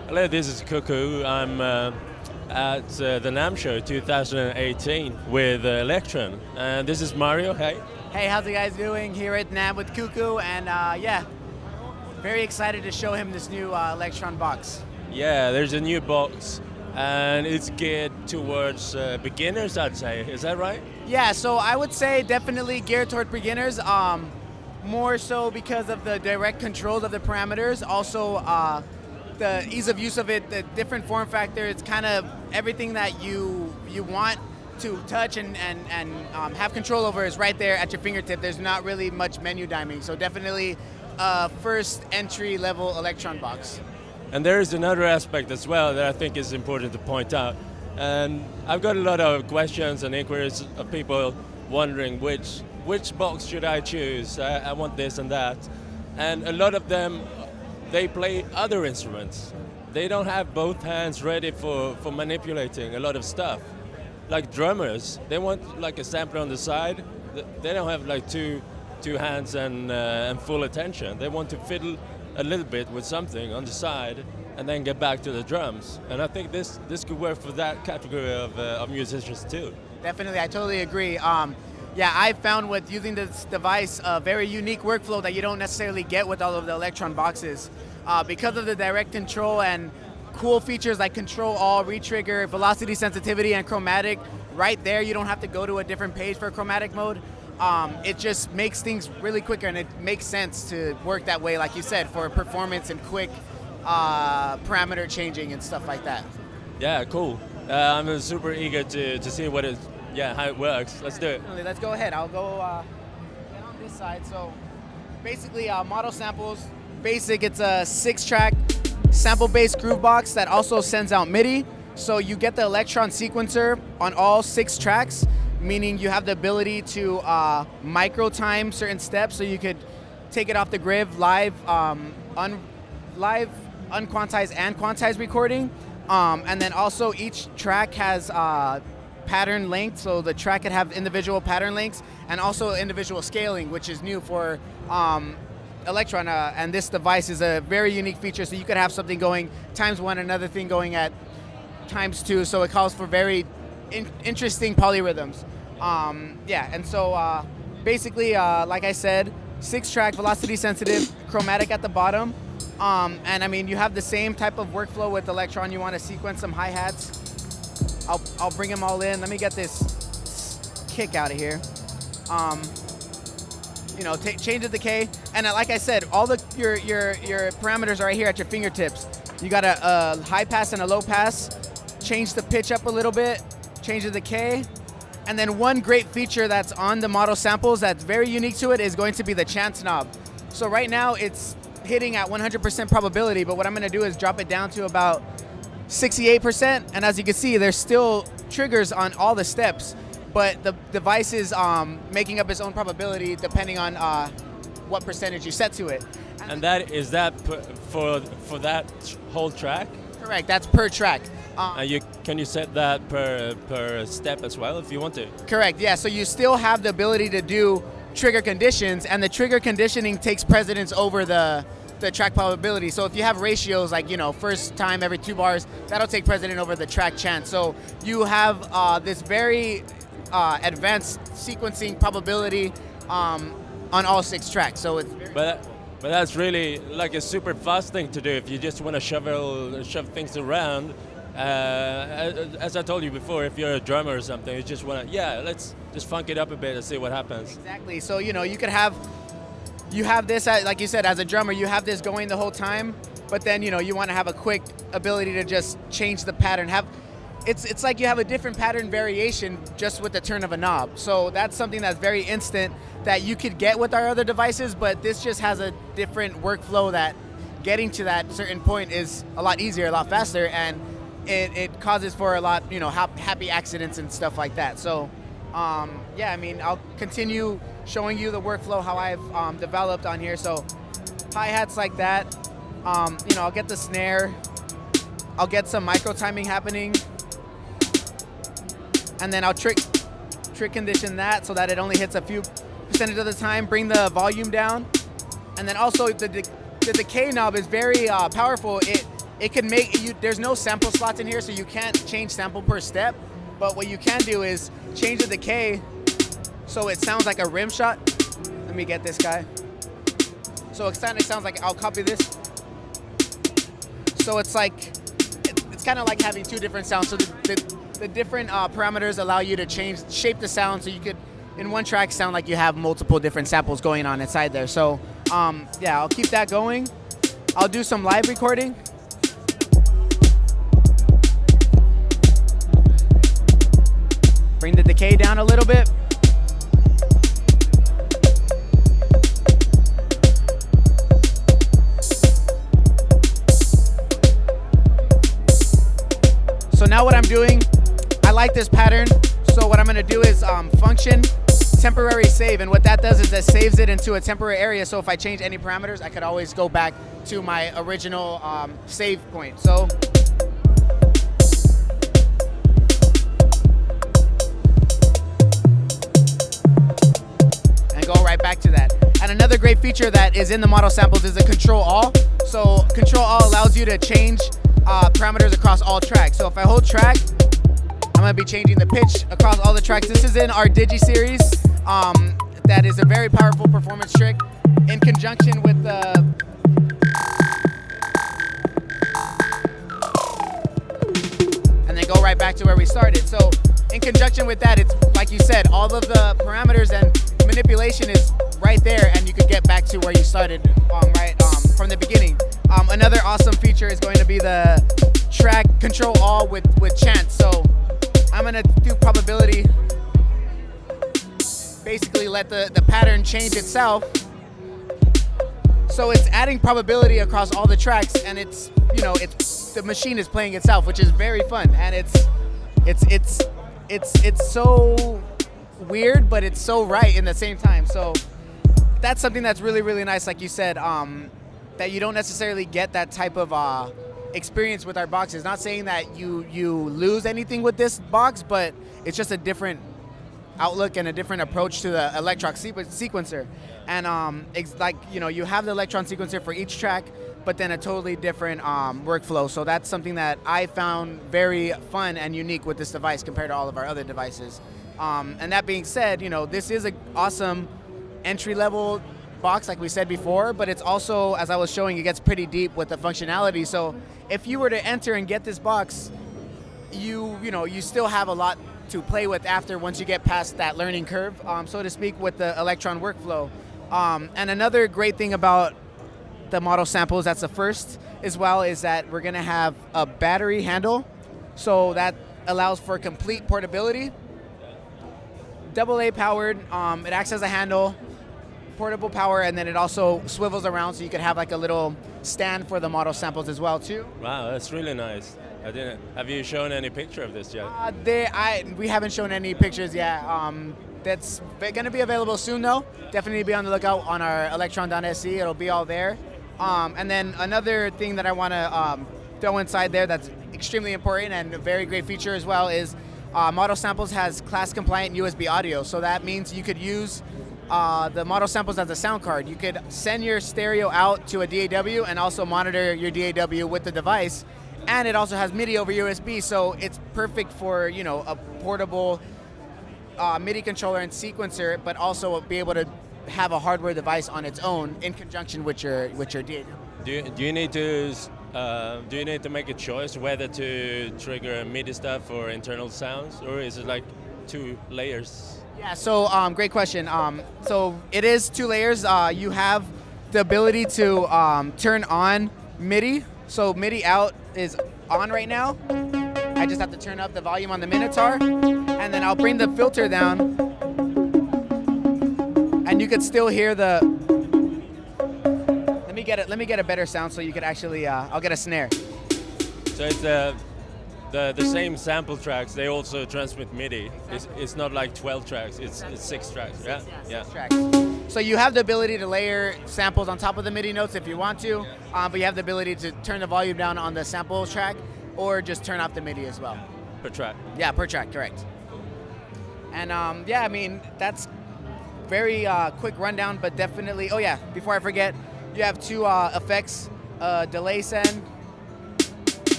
Hello, this is Cuckoo. I'm at the NAMM show 2018 with Elektron. And this is Mario. Hey. Hey, how's you guys doing? Here at NAB with Cuckoo, and yeah, very excited to show him this new Elektron box. Yeah, there's a new box, and it's geared towards beginners, I'd say. Is that right? Yeah, so I would say definitely geared toward beginners, more so because of the direct controls of the parameters, also the ease of use of it, the different form factor. It's kind of everything that you want to touch and have control over is right there at your fingertip. There's not really much menu diming, so definitely first entry level Elektron box. And there is another aspect as well that I think is important to point out. And I've got a lot of questions and inquiries of people wondering which box should I choose? I want this and that. And a lot of them, they play other instruments. They don't have both hands ready for manipulating a lot of stuff. Like drummers, they want like a sampler on the side. They don't have like two hands and full attention. They want to fiddle a little bit with something on the side and then get back to the drums. And I think this could work for that category of musicians too. Definitely, I totally agree. Yeah, I found with using this device a very unique workflow that you don't necessarily get with all of the Elektron boxes. Because of the direct control and cool features like control all, retrigger, velocity sensitivity, and chromatic, right there you don't have to go to a different page for chromatic mode. It just makes things really quicker, and it makes sense to work that way, like you said, for performance and quick parameter changing and stuff like that. Yeah, cool. I'm super eager to see how it works. Let's do it. Let's go ahead. I'll go get on this side. So basically, model samples. Basic, it's a 6-track sample-based groove box that also sends out MIDI. So you get the Elektron sequencer on all 6 tracks, meaning you have the ability to micro time certain steps. So you could take it off the grid live, live, unquantized and quantized recording. And then also each track has pattern length, so the track could have individual pattern lengths and also individual scaling, which is new for Elektron, and this device is a very unique feature. So you could have something going ×1, another thing going at ×2, so it calls for very interesting polyrhythms. Yeah, and so basically, like I said, 6-track, velocity sensitive, chromatic at the bottom. And I mean, you have the same type of workflow with Elektron. You want to sequence some hi-hats. I'll bring them all in. Let me get this kick out of here. You know, change the decay, and like I said, all your parameters are right here at your fingertips. You got a high pass and a low pass. Change the pitch up a little bit. Change the decay, and then one great feature that's on the model samples that's very unique to it is going to be the chance knob. So right now it's hitting at 100% probability, but what I'm going to do is drop it down to about 68%, and as you can see, there's still triggers on all the steps, but the device is making up its own probability depending on what percentage you set to it. And is that for that whole track? Correct, that's per track. Can you set that per step as well if you want to? Correct, yeah, so you still have the ability to do trigger conditions, and the trigger conditioning takes precedence over the track probability. So if you have ratios like, you know, first time every 2 bars, that'll take precedent over the track chance. So you have this very advanced sequencing probability on all 6 tracks. So it's but that's really like a super fast thing to do if you just want to shove things around. As I told you before, if you're a drummer or something, you just want to, let's just funk it up a bit and see what happens. Exactly. So, you know, you have this, like you said, as a drummer, you have this going the whole time, but then, you know, you want to have a quick ability to just change the pattern. It's like you have a different pattern variation just with the turn of a knob. So that's something that's very instant that you could get with our other devices, but this just has a different workflow that getting to that certain point is a lot easier, a lot faster, and it causes for a lot, you know, happy accidents and stuff like that. So, yeah, I mean, I'll continue showing you the workflow, how I've developed on here. So hi-hats like that, you know, I'll get the snare, I'll get some micro timing happening, and then I'll trick condition that so that it only hits a few percentage of the time, bring the volume down, and then also the decay knob is very powerful. it can make you. There's no sample slots in here, so you can't change sample per step. But what you can do is change the decay so it sounds like a rim shot. Let me get this guy. So it sounds like, I'll copy this. So it's like, it's kind of like having two different sounds. So the different parameters allow you to shape the sound, so you could, in one track, sound like you have multiple different samples going on inside there. So yeah, I'll keep that going. I'll do some live recording. Bring the decay down a little bit. So now what I'm doing, I like this pattern. So what I'm gonna do is function temporary save, and what that does is that saves it into a temporary area. So if I change any parameters, I could always go back to my original save point. So go right back to that. And another great feature that is in the model samples is a control all. So control all allows you to change parameters across all tracks. So if I hold track, I'm gonna be changing the pitch across all the tracks. This is in our Digi series. That is a very powerful performance trick in conjunction with the and then go right back to where we started. So in conjunction with that, it's like you said, all of the parameters and manipulation is right there, and you could get back to where you started from the beginning. Another awesome feature is going to be the track control all with chant. So I'm gonna do probability, basically let the pattern change itself. So it's adding probability across all the tracks, and it's the machine is playing itself, which is very fun, and it's so weird, but it's so right in the same time. So that's something that's really, really nice, like you said, that you don't necessarily get that type of experience with our boxes. Not saying that you lose anything with this box, but it's just a different outlook and a different approach to the Elektron sequencer. And like, you have the Elektron sequencer for each track, but then a totally different workflow. So that's something that I found very fun and unique with this device compared to all of our other devices. And that being said, this is an awesome entry-level box, like we said before, but it's also, as I was showing, it gets pretty deep with the functionality. So if you were to enter and get this box, you still have a lot to play with after, once you get past that learning curve, so to speak, with the Elektron workflow. And another great thing about the model samples, that's the first as well, is that we're gonna have a battery handle. So that allows for complete portability. AA powered, it acts as a handle, portable power, and then it also swivels around, so you could have like a little stand for the model samples as well too. Wow, that's really nice. Have you shown any picture of this yet? We haven't shown any pictures yet. That's going to be available soon though. Definitely be on the lookout on our elektron.se. It'll be all there. And then another thing that I want to throw inside there that's extremely important and a very great feature as well is Model Samples has class compliant USB audio. So that means you could use the Model Samples as a sound card. You could send your stereo out to a DAW and also monitor your DAW with the device. And it also has MIDI over USB, so it's perfect for a portable MIDI controller and sequencer, but also be able to have a hardware device on its own in conjunction with your DAW. Do you need to make a choice whether to trigger MIDI stuff or internal sounds, or is it like 2 layers? Yeah, so great question. So it is 2 layers. You have the ability to turn on MIDI. So MIDI out is on right now. I just have to turn up the volume on the Minotaur, and then I'll bring the filter down, and you could still hear the. Let me get a better sound so you could actually. I'll get a snare. So it's the same sample tracks. They also transmit MIDI. Exactly. It's not like 12 tracks. It's 6 tracks. Six tracks. So you have the ability to layer samples on top of the MIDI notes if you want to, but you have the ability to turn the volume down on the sample track, or just turn off the MIDI as well. Per track. Yeah, per track, correct. And yeah, I mean that's very quick rundown, but definitely. Oh yeah, before I forget, you have 2 effects: delay send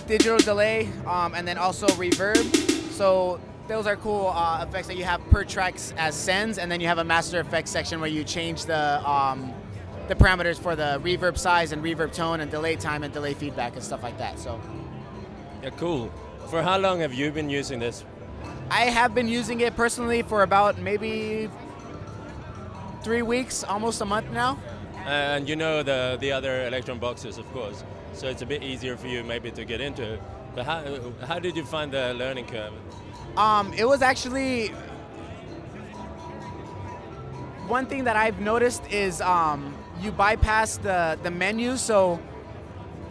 digital delay, and then also reverb. So those are cool effects that you have per tracks as sends, and then you have a master effects section where you change the parameters for the reverb size and reverb tone and delay time and delay feedback and stuff like that. So Yeah, cool. For how long have you been using this? I have been using it personally for about maybe 3 weeks, almost a month now. And you know the other Elektron boxes, of course, so it's a bit easier for you maybe to get into it. But how did you find the learning curve? It was actually one thing that I've noticed is you bypass the menu, so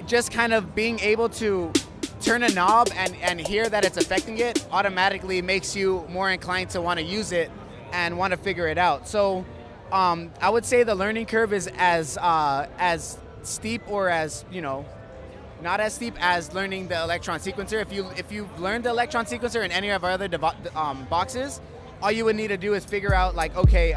just kind of being able to turn a knob and hear that it's affecting it automatically makes you more inclined to want to use it and want to figure it out. So I would say the learning curve is as steep or as, not as steep as learning the Elektron sequencer. If you learned the Elektron sequencer in any of our other boxes, all you would need to do is figure out like, okay,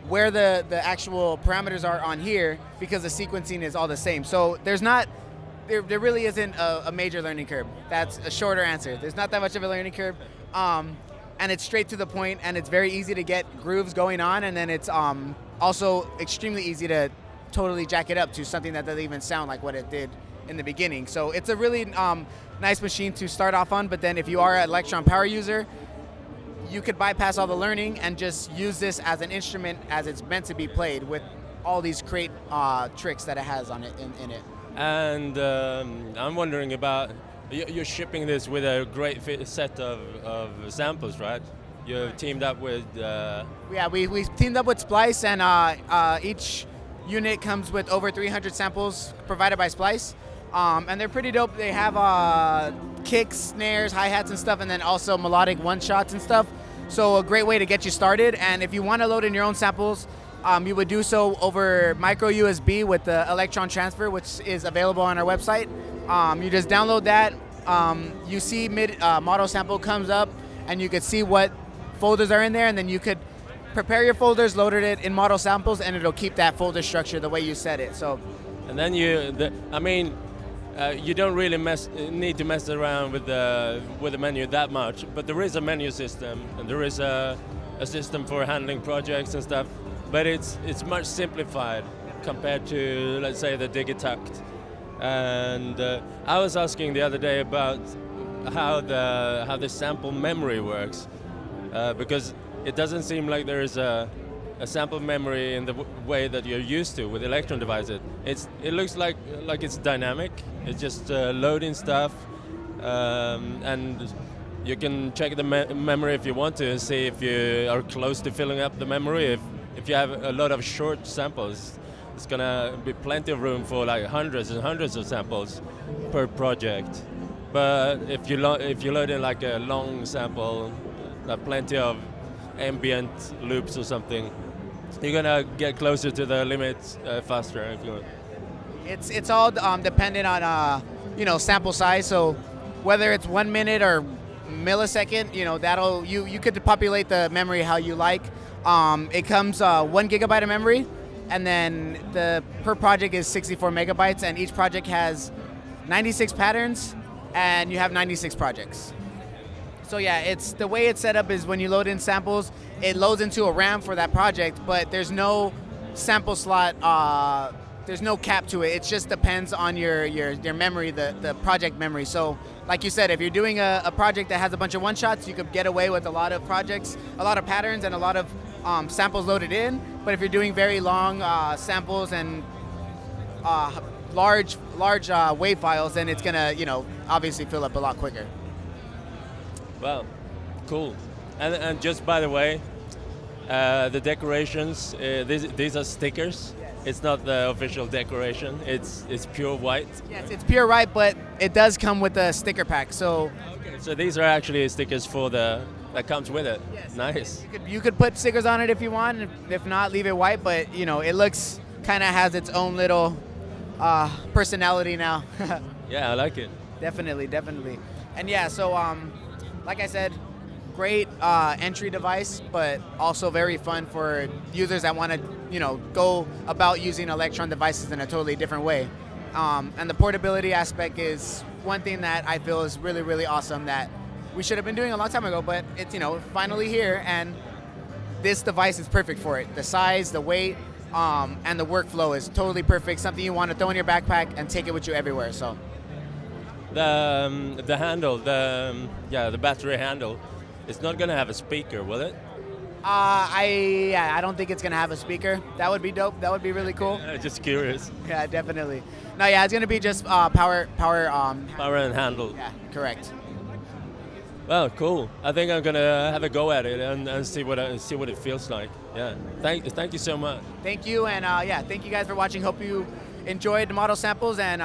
where the actual parameters are on here, because the sequencing is all the same. So there really isn't a major learning curve. That's a shorter answer. There's not that much of a learning curve. And it's straight to the point, and it's very easy to get grooves going on, and then it's also extremely easy to totally jack it up to something that doesn't even sound like what it did in the beginning. So it's a really nice machine to start off on, but then if you are an Elektron power user, you could bypass all the learning and just use this as an instrument as it's meant to be played, with all these great tricks that it has on it in it. And I'm wondering about, you're shipping this with a great set of samples, right? You've teamed up with... Yeah, we teamed up with Splice, and each unit comes with over 300 samples provided by Splice. And they're pretty dope. They have kicks, snares, hi-hats and stuff, and then also melodic one-shots and stuff. So a great way to get you started. And if you want to load in your own samples, you would do so over micro USB with the Elektron transfer, which is available on our website. You just download that. You see model sample comes up, and you could see what folders are in there, and then you could prepare your folders, loaded it in model samples, and it'll keep that folder structure the way you set it. So, and then you don't really need to mess around with the menu that much, but there is a menu system, and there is a system for handling projects and stuff, but it's much simplified compared to, let's say, the Digitakt. And I was asking the other day about how the sample memory works, because it doesn't seem like there is a sample memory in the way that you're used to with Elektron devices. It looks like it's dynamic. It's just loading stuff, and you can check the memory if you want to and see if you are close to filling up the memory. If you have a lot of short samples, it's gonna be plenty of room for like hundreds and hundreds of samples per project. But if you load in like a long sample, plenty of ambient loops or something, you're gonna get closer to the limit faster if you want. It's all dependent on sample size. So whether it's 1 minute or millisecond, you could populate the memory how you like. It comes 1 gigabyte of memory, and then the per project is 64 megabytes, and each project has 96 patterns, and you have 96 projects. So yeah, it's the way it's set up is when you load in samples, it loads into a RAM for that project, but there's no sample slot, there's no cap to it. It just depends on your memory, the project memory. So like you said, if you're doing a project that has a bunch of one-shots, you could get away with a lot of projects, a lot of patterns, and a lot of samples loaded in. But if you're doing very long samples and large wave files, then it's gonna obviously fill up a lot quicker. Well, cool. And just by the way, the decorations, these are stickers. Yes. It's not the official decoration. It's pure white. Yes, it's pure white, but it does come with a sticker pack. So okay, so these are actually stickers that comes with it. Yes. Nice. You could put stickers on it if you want. If not, leave it white. But it looks kind of has its own little personality now. Yeah, I like it. Definitely. And yeah, so like I said, great entry device, but also very fun for users that want to, go about using Elektron devices in a totally different way. And the portability aspect is one thing that I feel is really, really awesome that we should have been doing a long time ago, but it's, finally here, and this device is perfect for it. The size, the weight, and the workflow is totally perfect. Something you want to throw in your backpack and take it with you everywhere. So The handle, the battery handle, it's not gonna have a speaker, will it? I don't think it's gonna have a speaker. That would be dope. That would be really cool. Just curious. Yeah, definitely. No, yeah, it's gonna be just power. Power and handle. Yeah, correct. Well, cool. I think I'm gonna have a go at it and see what it feels like. Yeah. Thank you so much. Thank you, and thank you guys for watching. Hope you enjoyed the model samples, and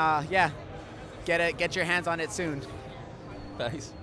get your hands on it soon. Thanks.